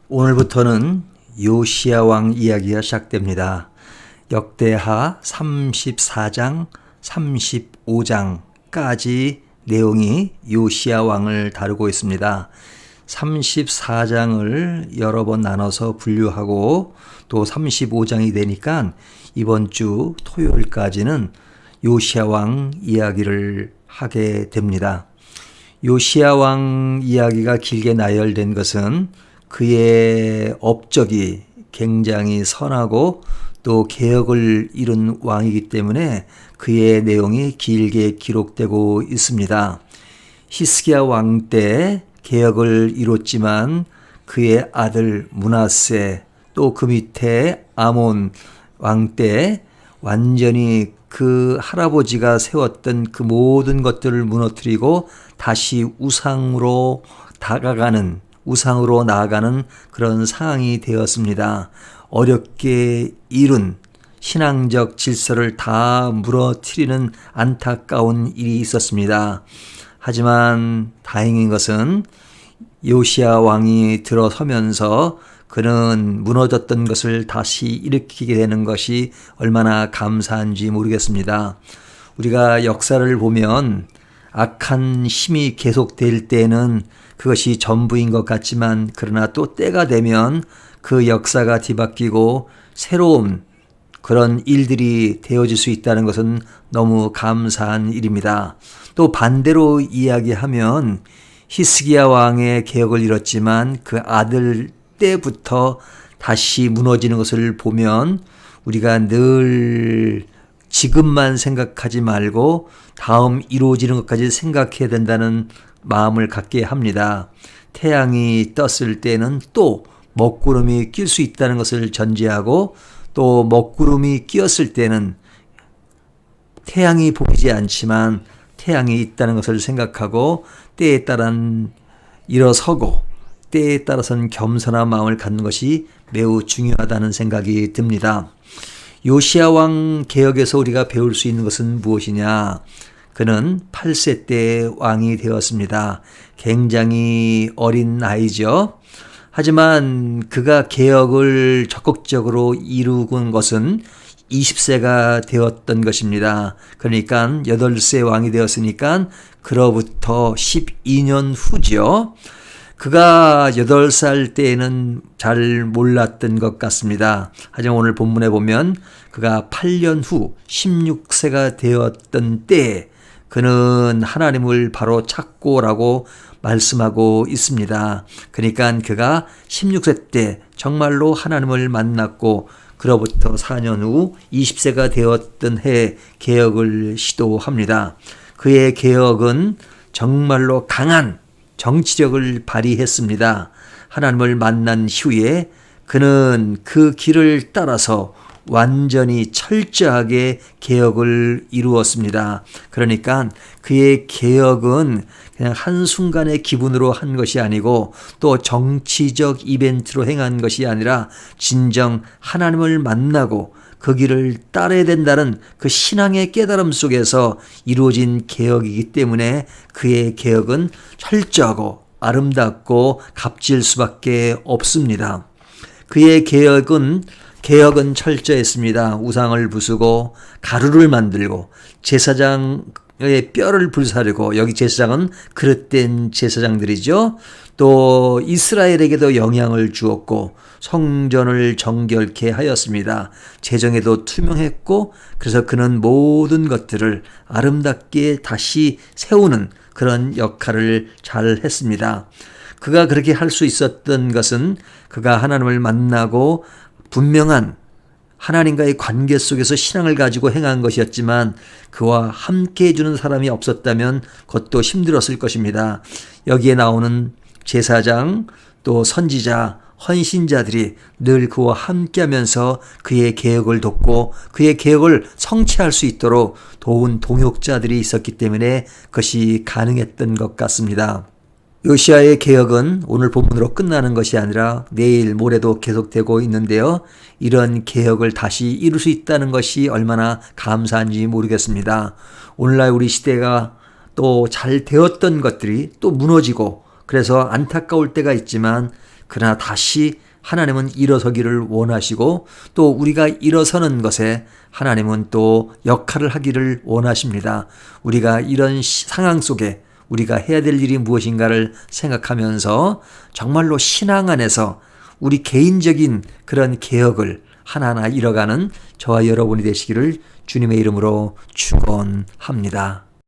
오늘부터는 요시야 왕 이야기가 시작됩니다. 역대하 34장, 35장까지 내용이 요시야 왕을 다루고 있습니다. 34장을 여러 번 나눠서 분류하고 또 35장이 되니까 이번 주 토요일까지는 요시야 왕 이야기를 하게 됩니다. 요시야 왕 이야기가 길게 나열된 것은 그의 업적이 굉장히 선하고 또 개혁을 이룬 왕이기 때문에 그의 내용이 길게 기록되고 있습니다. 히스기야 왕 때 개혁을 이뤘지만 그의 아들 므낫세 또 그 밑에 아몬 왕 때 완전히 그 할아버지가 세웠던 그 모든 것들을 무너뜨리고 다시 우상으로 나아가는 그런 상황이 되었습니다. 어렵게 이룬 신앙적 질서를 다 무너뜨리는 안타까운 일이 있었습니다. 하지만 다행인 것은 요시야 왕이 들어서면서 그는 무너졌던 것을 다시 일으키게 되는 것이 얼마나 감사한지 모르겠습니다. 우리가 역사를 보면 악한 힘이 계속될 때는 그것이 전부인 것 같지만 그러나 또 때가 되면 그 역사가 뒤바뀌고 새로운 그런 일들이 되어질 수 있다는 것은 너무 감사한 일입니다. 또 반대로 이야기하면 히스기야 왕의 개혁을 이뤘지만 그 아들 때부터 다시 무너지는 것을 보면 우리가 늘 지금만 생각하지 말고 다음 이루어지는 것까지 생각해야 된다는 마음을 갖게 합니다. 태양이 떴을 때는 또 먹구름이 낄 수 있다는 것을 전제하고 또 먹구름이 끼었을 때는 태양이 보이지 않지만 태양이 있다는 것을 생각하고 때에 따른 일어서고 때에 따라서는 겸손한 마음을 갖는 것이 매우 중요하다는 생각이 듭니다. 요시야 왕 개혁에서 우리가 배울 수 있는 것은 무엇이냐? 그는 8세 때 왕이 되었습니다. 굉장히 어린 나이죠. 하지만 그가 개혁을 적극적으로 이루은 것은 20세가 되었던 것입니다. 그러니까 8세 왕이 되었으니까 그로부터 12년 후죠. 그가 8살 때에는 잘 몰랐던 것 같습니다. 하지만 오늘 본문에 보면 그가 8년 후 16세가 되었던 때에 그는 하나님을 바로 찾고라고 말씀하고 있습니다. 그러니까 그가 16세 때 정말로 하나님을 만났고 그로부터 4년 후 20세가 되었던 해에 개혁을 시도합니다. 그의 개혁은 정말로 강한 정치력을 발휘했습니다. 하나님을 만난 후에 그는 그 길을 따라서 완전히 철저하게 개혁을 이루었습니다. 그러니까 그의 개혁은 그냥 한순간의 기분으로 한 것이 아니고 또 정치적 이벤트로 행한 것이 아니라 진정 하나님을 만나고 그 길을 따라야 된다는 그 신앙의 깨달음 속에서 이루어진 개혁이기 때문에 그의 개혁은 철저하고 아름답고 값질 수밖에 없습니다. 그의 개혁은 철저했습니다. 우상을 부수고 가루를 만들고 제사장의 뼈를 불사르고 여기 제사장은 그릇된 제사장들이죠. 또 이스라엘에게도 영향을 주었고 성전을 정결케 하였습니다. 재정에도 투명했고 그래서 그는 모든 것들을 아름답게 다시 세우는 그런 역할을 잘 했습니다. 그가 그렇게 할 수 있었던 것은 그가 하나님을 만나고 분명한 하나님과의 관계 속에서 신앙을 가지고 행한 것이었지만 그와 함께 해주는 사람이 없었다면 그것도 힘들었을 것입니다. 여기에 나오는 제사장 또 선지자 헌신자들이 늘 그와 함께하면서 그의 개혁을 돕고 그의 개혁을 성취할 수 있도록 도운 동역자들이 있었기 때문에 그것이 가능했던 것 같습니다. 요시야의 개혁은 오늘 본문으로 끝나는 것이 아니라 내일 모레도 계속되고 있는데요. 이런 개혁을 다시 이룰 수 있다는 것이 얼마나 감사한지 모르겠습니다. 오늘날 우리 시대가 또 잘 되었던 것들이 또 무너지고 그래서 안타까울 때가 있지만 그러나 다시 하나님은 일어서기를 원하시고 또 우리가 일어서는 것에 하나님은 또 역할을 하기를 원하십니다. 우리가 이런 상황 속에 우리가 해야 될 일이 무엇인가를 생각하면서 정말로 신앙 안에서 우리 개인적인 그런 개혁을 하나하나 이뤄가는 저와 여러분이 되시기를 주님의 이름으로 축원합니다.